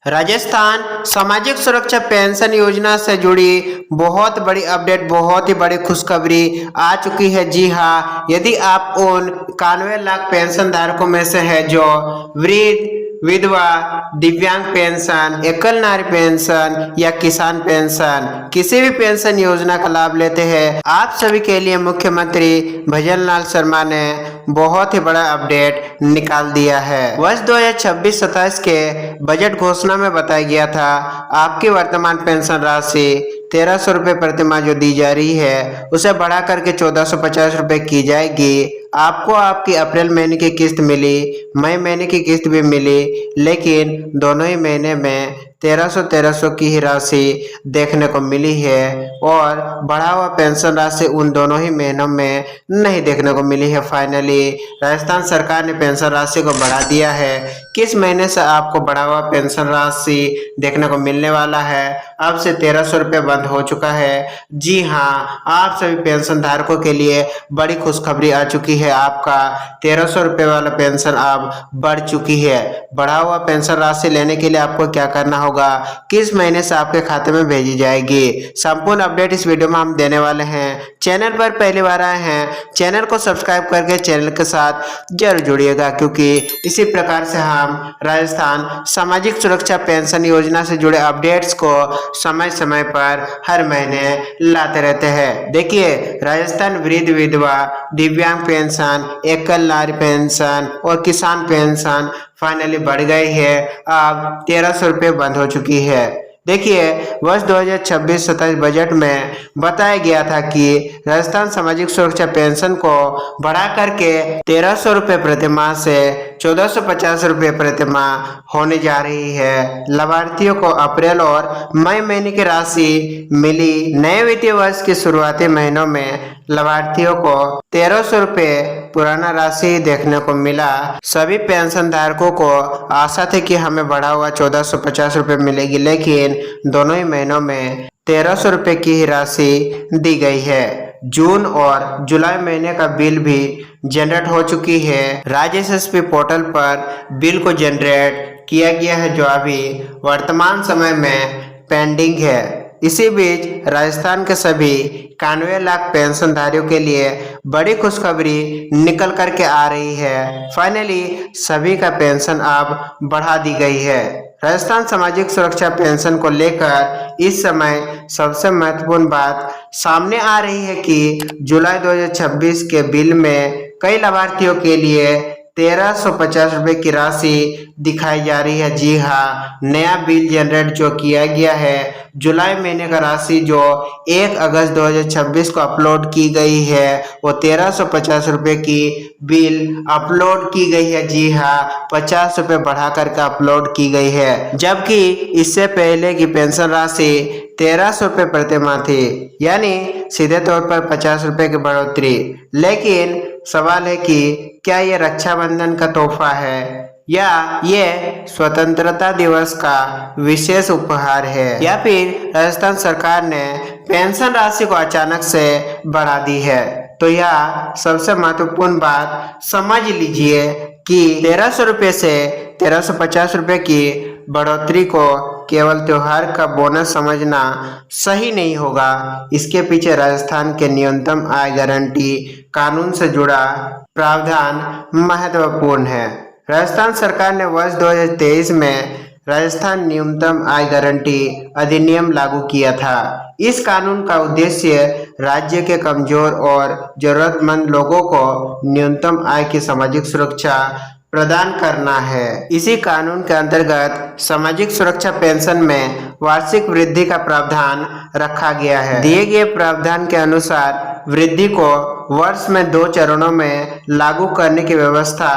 राजस्थान सामाजिक सुरक्षा पेंशन योजना से जुड़ी बहुत बड़ी अपडेट, बहुत ही बड़ी खुशखबरी आ चुकी है। जी हाँ, यदि आप उन 91 लाख पेंशन धारकों में से है जो वृद्ध, विधवा, दिव्यांग पेंशन, एकल नारी पेंशन या किसान पेंशन, किसी भी पेंशन योजना का लाभ लेते हैं, आप सभी के लिए मुख्यमंत्री भजन लाल शर्मा ने बहुत ही बड़ा अपडेट निकाल दिया है। वर्ष 2026-27 के बजट घोषणा में बताया गया था आपकी वर्तमान पेंशन राशि 1300 रुपये प्रति माह जो दी जा रही है उसे बढ़ा करके 1450 रुपये की जाएगी। आपको आपकी अप्रैल महीने की किस्त मिली, मई महीने की किस्त भी मिली, लेकिन दोनों ही महीने में 1300 की ही राशि देखने को मिली है और बढ़ा हुआ पेंशन राशि उन दोनों ही महीनों में नहीं देखने को मिली है। फाइनली राजस्थान सरकार ने पेंशन राशि को बढ़ा दिया है। किस महीने से आपको बढ़ा हुआ पेंशन राशि देखने को मिलने वाला है? अब से 1300 रुपये बंद हो चुका है। जी हाँ, आप सभी पेंशन धारकों के लिए बड़ी खुशखबरी आ चुकी है। आपका 1300 रुपये वाला पेंशन अब बढ़ चुकी है। बढ़ा हुआ पेंशन राशि लेने के लिए आपको क्या करना होगा, किस महीने से आपके खाते में भेजी जाएगी, संपूर्ण अपडेट इस वीडियो में हम देने वाले हैं। चैनल पर पहली बार आए हैं, चैनल को सब्सक्राइब करके चैनल के साथ जरूर जुड़िएगा, क्योंकि इसी प्रकार से हम राजस्थान सामाजिक सुरक्षा पेंशन योजना से जुड़े अपडेट्स को समय समय पर हर महीने लाते रहते हैं। देखिए, राजस्थान वृद्ध, विधवा, दिव्यांग पेंशन, एकल नारी पेंशन और किसान पेंशन फाइनली बढ़ गई है। अब 1300 रुपये बंद हो चुकी है। देखिए, वर्ष 2026-27 बजट में बताया गया था कि राजस्थान सामाजिक सुरक्षा पेंशन को बढ़ा करके 1300 रुपये प्रति माह से 1450 रुपये प्रति माह होने जा रही है। लाभार्थियों को अप्रैल और मई महीने की राशि मिली। नए वित्तीय वर्ष के शुरुआती महीनों में लाभार्थियों को 1300 रुपये पुराना राशि देखने को मिला। सभी पेंशन धारकों को आशा थी कि हमें बढ़ा हुआ 1450 रुपये मिलेगी, लेकिन दोनों ही महीनों में 1300 रुपये की ही राशि दी गई है। जून और जुलाई महीने का बिल भी जनरेट हो चुकी है। राज्य एसएसपी पोर्टल पर बिल को जनरेट किया गया है, जो अभी वर्तमान समय में पेंडिंग है। इसी बीच राजस्थान के सभी 91 लाख पेंशनधारियों के लिए बड़ी खुशखबरी निकल करके आ रही है। फाइनली सभी का पेंशन अब बढ़ा दी गई है। राजस्थान सामाजिक सुरक्षा पेंशन को लेकर इस समय सबसे महत्वपूर्ण बात सामने आ रही है कि जुलाई 2026 के बिल में कई लाभार्थियों के लिए 1350 रुपये की राशि दिखाई जा रही है। जी हाँ, नया बिल जनरेट जो किया गया है, जुलाई महीने का राशि जो 1 अगस्त 2026 को अपलोड की गई है, वो 1350 रुपये की बिल अपलोड की गई है। जी हाँ, 50 रुपये बढ़ा करके अपलोड की गई है, जबकि इससे पहले की पेंशन राशि 1300 रुपये प्रति माह थी, यानी सीधे तौर पर 50 रुपये की बढ़ोतरी। लेकिन सवाल है कि क्या ये रक्षाबंधन का तोहफा है या ये स्वतंत्रता दिवस का विशेष उपहार है, या फिर राजस्थान सरकार ने पेंशन राशि को अचानक से बढ़ा दी है? तो यह सबसे महत्वपूर्ण बात समझ लीजिए कि 1300 रुपये से 1350 रुपये की बढ़ोतरी को केवल त्योहार का बोनस समझना सही नहीं होगा। इसके पीछे राजस्थान के न्यूनतम आय गारंटी कानून से जुड़ा प्रावधान महत्वपूर्ण है। राजस्थान सरकार ने वर्ष 2023 में राजस्थान न्यूनतम आय गारंटी अधिनियम लागू किया था। इस कानून का उद्देश्य राज्य के कमजोर और जरूरतमंद लोगों को न्यूनतम आय की सामाजिक सुरक्षा प्रदान करना है। इसी कानून के अंतर्गत सामाजिक सुरक्षा पेंशन में वार्षिक वृद्धि का प्रावधान रखा गया है। दिए गए प्रावधान के अनुसार वृद्धि को वर्ष में 2 चरणों में लागू करने की व्यवस्था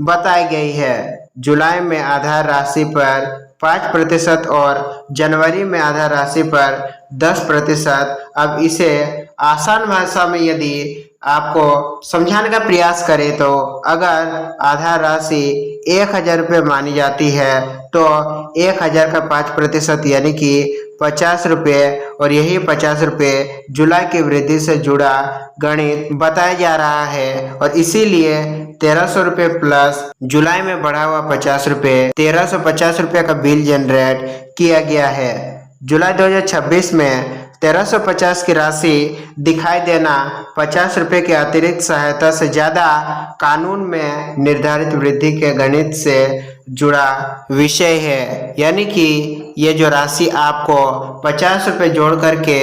बताई गई है। जुलाई में आधार राशि पर 5% और जनवरी में आधार राशि पर 10%। अब इसे आसान भाषा में यदि आपको समझाने का प्रयास करें तो अगर आधार राशि 1000 रुपये मानी जाती है तो 1000 का 5% यानी कि 50 रुपये, और यही 50 रुपये जुलाई की वृद्धि से जुड़ा गणित बताया जा रहा है। और इसीलिए 1300 रुपये प्लस जुलाई में बढ़ा हुआ 50 रुपये 1350 रुपये का बिल जनरेट किया गया है। जुलाई 2026 में 1350 की राशि दिखाई देना 50 रुपये की अतिरिक्त सहायता से ज़्यादा कानून में निर्धारित वृद्धि के गणित से जुड़ा विषय है। यानी कि ये जो राशि आपको 50 रुपये जोड़ करके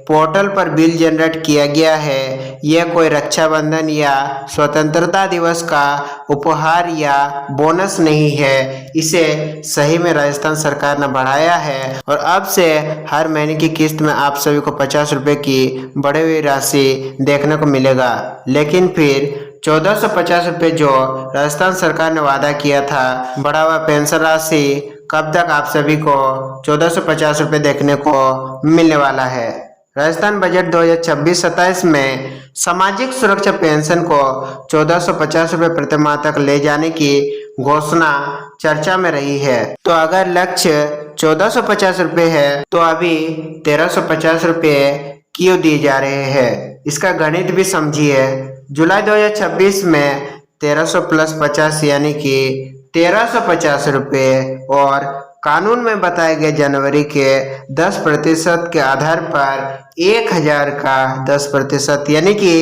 पोर्टल पर बिल जनरेट किया गया है, यह कोई रक्षाबंधन या स्वतंत्रता दिवस का उपहार या बोनस नहीं है। इसे सही में राजस्थान सरकार ने बढ़ाया है और अब से हर महीने की किस्त में आप सभी को 50 रुपये की बढ़ी हुई राशि देखने को मिलेगा। लेकिन फिर 1450 रुपये जो राजस्थान सरकार ने वादा किया था बढ़ा हुआ पेंशन राशि, कब तक आप सभी को 1450 रुपये देखने को मिलने वाला है। राजस्थान बजट 2026-27 में सामाजिक सुरक्षा पेंशन को 1450 रुपये प्रति माह तक ले जाने की घोषणा चर्चा में रही है। तो अगर लक्ष्य 1450 रुपये है तो अभी 1350 रुपये क्यों दिए जा रहे हैं, इसका गणित भी समझिए। जुलाई 2026 में 1300 प्लस 50 यानी कि 1350 रुपये और कानून में बताए गए जनवरी के 10% के आधार पर 1000 का 10% यानी कि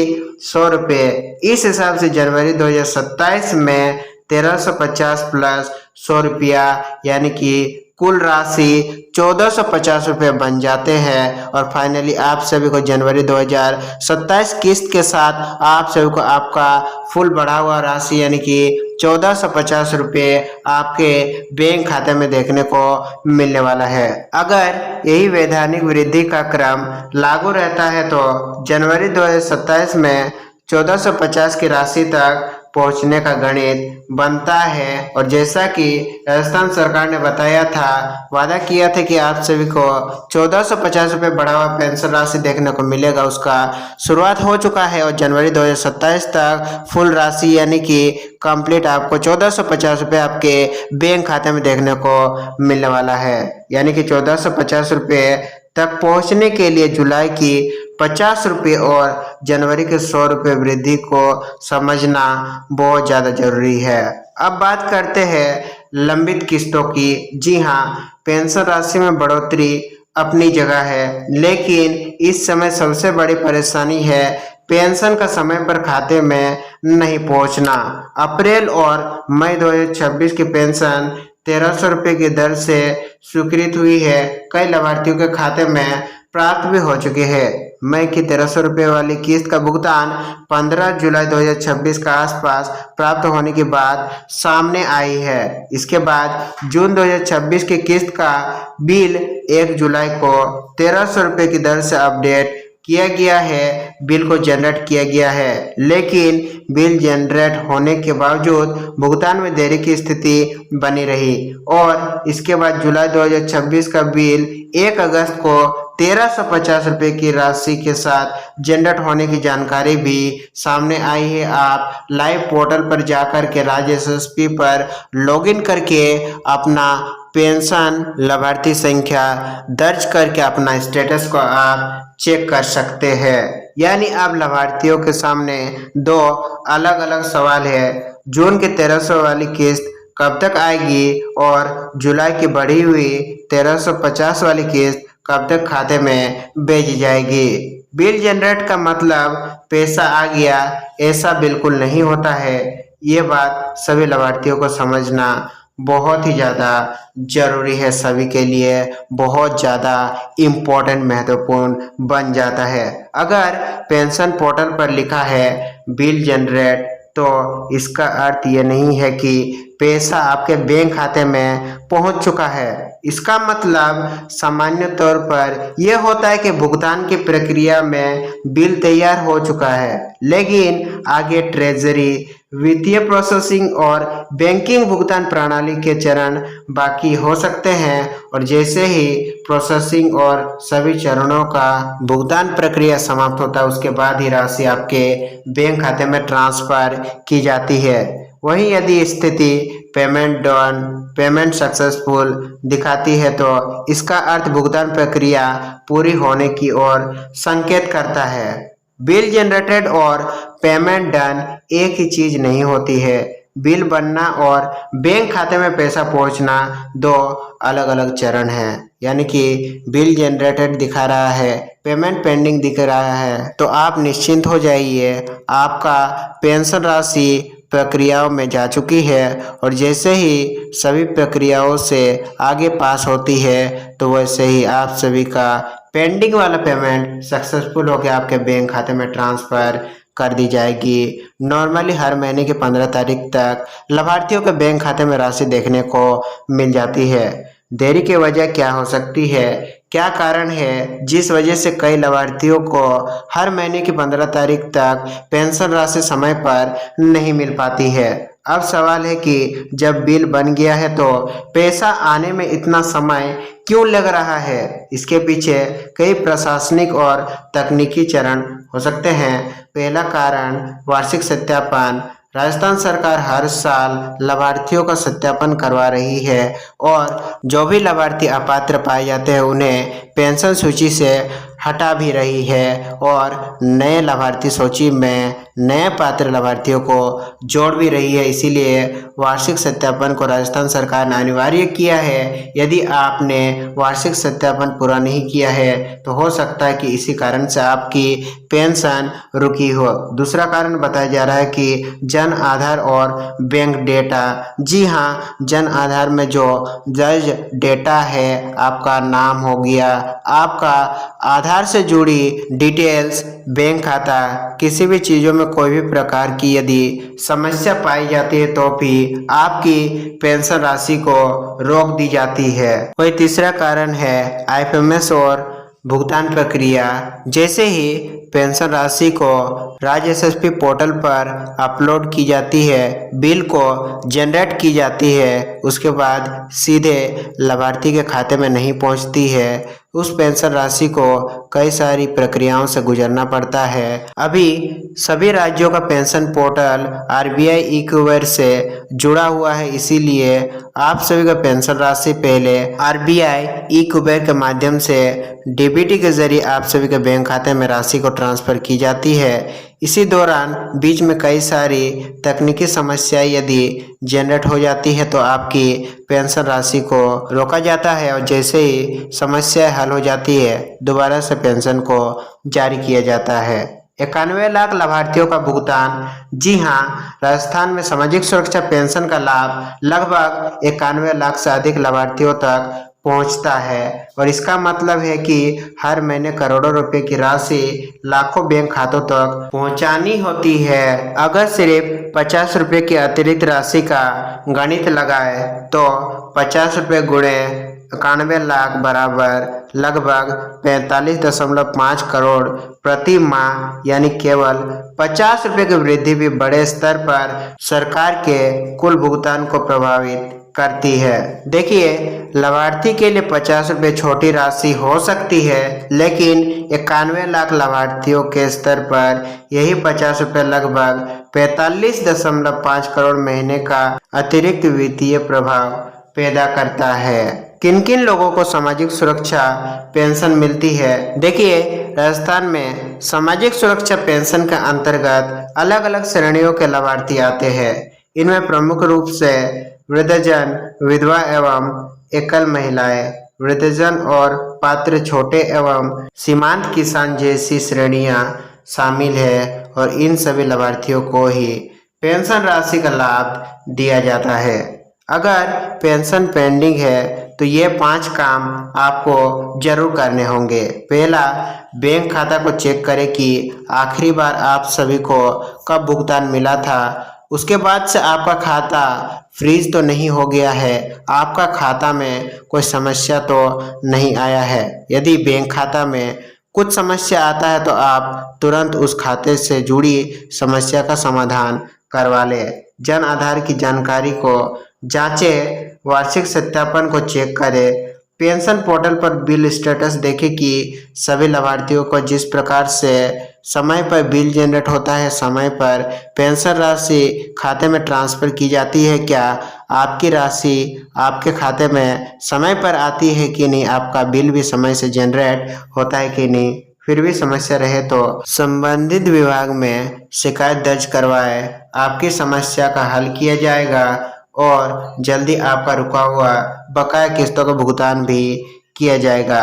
100 रुपये। इस हिसाब से जनवरी 2027 में 1350 प्लस 100 रुपया यानी कि कुल राशि 1450 रुपये बन जाते हैं। और फाइनली आप सभी को जनवरी 2027 किस्त के साथ आप सभी को आपका फुल बढ़ा हुआ राशि यानी कि 1450 रुपये आपके बैंक खाते में देखने को मिलने वाला है। अगर यही वैधानिक वृद्धि का क्रम लागू रहता है तो जनवरी 2027 में 1450 की राशि तक पहुंचने का गणित बनता है। और जैसा कि राजस्थान सरकार ने बताया था, वादा किया था कि आप सभी को 1450 रुपये बढ़ा हुआ पेंशन राशि देखने को मिलेगा, उसका शुरुआत हो चुका है और जनवरी 2027 तक फुल राशि यानी कि कंप्लीट आपको 1450 रुपये आपके बैंक खाते में देखने को मिलने वाला है। यानी कि 1450 रुपये तक पहुंचने के लिए जुलाई की 50 रुपये और जनवरी के 100 रुपये वृद्धि को समझना बहुत ज़्यादा जरूरी है। अब बात करते हैं लंबित किस्तों की। जी हाँ, पेंशन राशि में बढ़ोतरी अपनी जगह है, लेकिन इस समय सबसे बड़ी परेशानी है पेंशन का समय पर खाते में नहीं पहुंचना। अप्रैल और मई 2026 की पेंशन 1300 रुपये की दर से स्वीकृत हुई है। कई लाभार्थियों के खाते में प्राप्त भी हो चुके हैं। मई की 1300 रुपये वाली किस्त का भुगतान 15 जुलाई 2026 का आसपास प्राप्त होने की बात सामने आई है। इसके बाद जून 2026 की किस्त का बिल 1 जुलाई को 1300 रुपये की दर से अपडेट किया गया है, बिल को जनरेट किया गया है। लेकिन बिल जनरेट होने के बावजूद भुगतान में देरी की स्थिति बनी रही और इसके बाद जुलाई 2026 का बिल 1 अगस्त को 1350 रुपये की राशि के साथ जनरेट होने की जानकारी भी सामने आई है। आप लाइव पोर्टल पर जाकर के राज्य SSP पर लॉगिन करके अपना पेंशन लाभार्थी संख्या दर्ज करके अपना स्टेटस को आप चेक कर सकते हैं। यानी अब लाभार्थियों के सामने दो अलग अलग सवाल है। जून की 1300 वाली किस्त कब तक आएगी और जुलाई की बढ़ी हुई 1350 वाली किस्त कब तक खाते में भेजी जाएगी। बिल जनरेट का मतलब पैसा आ गया, ऐसा बिल्कुल नहीं होता है। ये बात सभी लाभार्थियों को समझना बहुत ही ज़्यादा जरूरी है, सभी के लिए बहुत ज़्यादा इम्पोर्टेंट महत्वपूर्ण बन जाता है। अगर पेंशन पोर्टल पर लिखा है बिल जनरेट, तो इसका अर्थ ये नहीं है कि पैसा आपके बैंक खाते में पहुंच चुका है। इसका मतलब सामान्य तौर पर यह होता है कि भुगतान की प्रक्रिया में बिल तैयार हो चुका है, लेकिन आगे ट्रेजरी, वित्तीय प्रोसेसिंग और बैंकिंग भुगतान प्रणाली के चरण बाकी हो सकते हैं। और जैसे ही प्रोसेसिंग और सभी चरणों का भुगतान प्रक्रिया समाप्त होता है, उसके बाद ही राशि आपके बैंक खाते में ट्रांसफर की जाती है। वहीं यदि स्थिति पेमेंट डन, पेमेंट सक्सेसफुल दिखाती है तो इसका अर्थ भुगतान प्रक्रिया पूरी होने की ओर संकेत करता है। बिल जनरेटेड और पेमेंट डन एक ही चीज नहीं होती है। बिल बनना और बैंक खाते में पैसा पहुंचना दो अलग अलग चरण हैं। यानी कि बिल जनरेटेड दिखा रहा है, पेमेंट पेंडिंग दिख रहा है, तो आप निश्चिंत हो जाइए, आपका पेंशन राशि प्रक्रियाओं में जा चुकी है। और जैसे ही सभी प्रक्रियाओं से आगे पास होती है तो वैसे ही आप सभी का पेंडिंग वाला पेमेंट सक्सेसफुल होकर आपके बैंक खाते में ट्रांसफ़र कर दी जाएगी। नॉर्मली हर महीने की 15 तारीख तक लाभार्थियों के बैंक खाते में राशि देखने को मिल जाती है। देरी की वजह क्या हो सकती है, क्या कारण है जिस वजह से कई लाभार्थियों को हर महीने की 15 तारीख तक पेंशन राशि समय पर नहीं मिल पाती है। अब सवाल है कि जब बिल बन गया है तो पैसा आने में इतना समय क्यों लग रहा है। इसके पीछे कई प्रशासनिक और तकनीकी चरण हो सकते हैं। पहला कारण वार्षिक सत्यापन। राजस्थान सरकार हर साल लाभार्थियों का सत्यापन करवा रही है और जो भी लाभार्थी अपात्र पाए जाते हैं उन्हें पेंशन सूची से हटा भी रही है और नए लाभार्थी सूची में नए पात्र लाभार्थियों को जोड़ भी रही है। इसीलिए वार्षिक सत्यापन को राजस्थान सरकार ने अनिवार्य किया है। यदि आपने वार्षिक सत्यापन पूरा नहीं किया है तो हो सकता है कि इसी कारण से आपकी पेंशन रुकी हो। दूसरा कारण बताया जा रहा है कि जन आधार और बैंक डेटा। जी हाँ, जन आधार में जो दर्ज डेटा है, आपका नाम हो गया, आपका आधार से जुड़ी डिटेल्स, बैंक खाता, किसी भी चीज़ों में कोई भी प्रकार की यदि समस्या पाई जाती है तो भी आपकी पेंशन राशि को रोक दी जाती है। वही तीसरा कारण है आईएफएमएस और भुगतान प्रक्रिया। जैसे ही पेंशन राशि को राज्य एसएसपी पोर्टल पर अपलोड की जाती है, बिल को जनरेट की जाती है, उसके बाद सीधे लाभार्थी के खाते में नहीं पहुंचती है। उस पेंशन राशि को कई सारी प्रक्रियाओं से गुजरना पड़ता है। अभी सभी राज्यों का पेंशन पोर्टल आरबीआई ई-कुबेर से जुड़ा हुआ है, इसीलिए आप सभी का पेंशन राशि पहले आरबीआई ई-कुबेर के माध्यम से डीबीटी के जरिए आप सभी के बैंक खाते में राशि को ट्रांसफ़र की जाती है। इसी दौरान बीच में कई सारी तकनीकी समस्याएं यदि जनरेट हो जाती है तो आपकी पेंशन राशि को रोका जाता है और जैसे ही समस्या हल हो जाती है दोबारा से पेंशन को जारी किया जाता है। 91 लाख लाभार्थियों का भुगतान। जी हाँ, राजस्थान में सामाजिक सुरक्षा पेंशन का लाभ लगभग 91 लाख से अधिक लाभार्थियों तक पहुंचता है और इसका मतलब है कि हर महीने करोड़ों रुपए की राशि लाखों बैंक खातों तक पहुंचानी होती है। अगर सिर्फ 50 रुपए की अतिरिक्त राशि का गणित लगाए तो 50 रुपए गुणे 91 लाख बराबर लगभग 45.5 करोड़ प्रति माह, यानी केवल 50 रुपए की वृद्धि भी बड़े स्तर पर सरकार के कुल भुगतान को प्रभावित करती है। देखिए, लाभार्थी के लिए 50 रुपये छोटी राशि हो सकती है, लेकिन 91 लाख लाभार्थियों के स्तर पर यही 50 रुपये लगभग 45.5 करोड़ महीने का अतिरिक्त वित्तीय प्रभाव पैदा करता है। किन किन लोगों को सामाजिक सुरक्षा पेंशन मिलती है? देखिए, राजस्थान में सामाजिक सुरक्षा पेंशन के अंतर्गत अलग अलग श्रेणियों के लाभार्थी आते हैं। इनमें प्रमुख रूप से वृद्धजन, विधवा एवं एकल महिलाएं, वृद्धजन और पात्र छोटे एवं सीमांत किसान जैसी श्रेणियां शामिल है और इन सभी लाभार्थियों को ही पेंशन राशि का लाभ दिया जाता है। अगर पेंशन पेंडिंग है तो ये 5 काम आपको जरूर करने होंगे। पहला, बैंक खाता को चेक करें कि आखिरी बार आप सभी को कब भुगतान मिला था। उसके बाद से आपका खाता फ्रीज तो नहीं हो गया है, आपका खाता में कोई समस्या तो नहीं आया है। यदि बैंक खाता में कुछ समस्या आता है तो आप तुरंत उस खाते से जुड़ी समस्या का समाधान करवा लें। जन आधार की जानकारी को जांचें, वार्षिक सत्यापन को चेक करें, पेंशन पोर्टल पर बिल स्टेटस देखें कि सभी लाभार्थियों को जिस प्रकार से समय पर बिल जनरेट होता है, समय पर पेंशन राशि खाते में ट्रांसफ़र की जाती है, क्या आपकी राशि आपके खाते में समय पर आती है कि नहीं, आपका बिल भी समय से जनरेट होता है कि नहीं। फिर भी समस्या रहे तो संबंधित विभाग में शिकायत दर्ज करवाए। आपकी समस्या का हल किया जाएगा और जल्दी आपका रुका हुआ बकाया किस्तों का भुगतान भी किया जाएगा।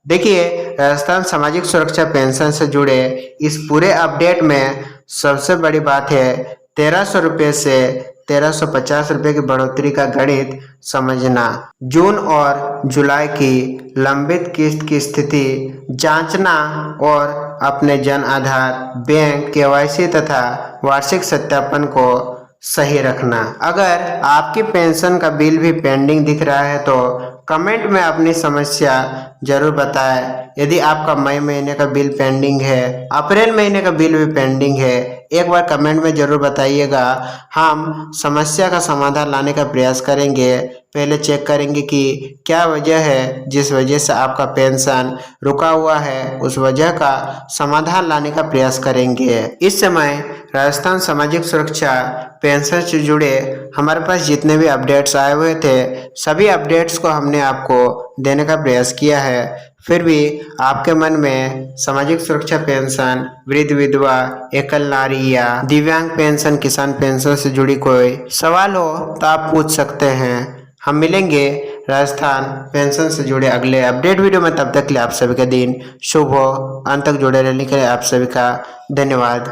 देखिए, राजस्थान सामाजिक सुरक्षा पेंशन से जुड़े इस पूरे अपडेट में सबसे बड़ी बात है 1300 रुपये से 1350 रुपये की बढ़ोतरी का गणित समझना। जून और जुलाई की लंबित किस्त की स्थिति जांचना और अपने जन आधार, बैंक, केवाईसी तथा वार्षिक सत्यापन को सही रखना। अगर आपकी पेंशन का बिल भी पेंडिंग दिख रहा है तो कमेंट में अपनी समस्या जरूर बताएं। यदि आपका मई महीने का बिल पेंडिंग है, अप्रैल महीने का बिल भी पेंडिंग है, एक बार कमेंट में जरूर बताइएगा। हम समस्या का समाधान लाने का प्रयास करेंगे। पहले चेक करेंगे कि क्या वजह है जिस वजह से आपका पेंशन रुका हुआ है, उस वजह का समाधान लाने का प्रयास करेंगे। इस समय राजस्थान सामाजिक सुरक्षा पेंशन से जुड़े हमारे पास जितने भी अपडेट्स आए हुए थे, सभी अपडेट्स को हमने आपको देने का प्रयास किया है। फिर भी आपके मन में सामाजिक सुरक्षा पेंशन, वृद्ध विधवा, एकल नारी या दिव्यांग पेंशन, किसान पेंशन से जुड़ी कोई सवाल हो तो आप पूछ सकते हैं। हम मिलेंगे राजस्थान पेंशन से जुड़े अगले अपडेट वीडियो में। तब तक के लिए आप सभी का दिन शुभ हो। अंत तक जुड़े रहने के लिए आप सभी का धन्यवाद।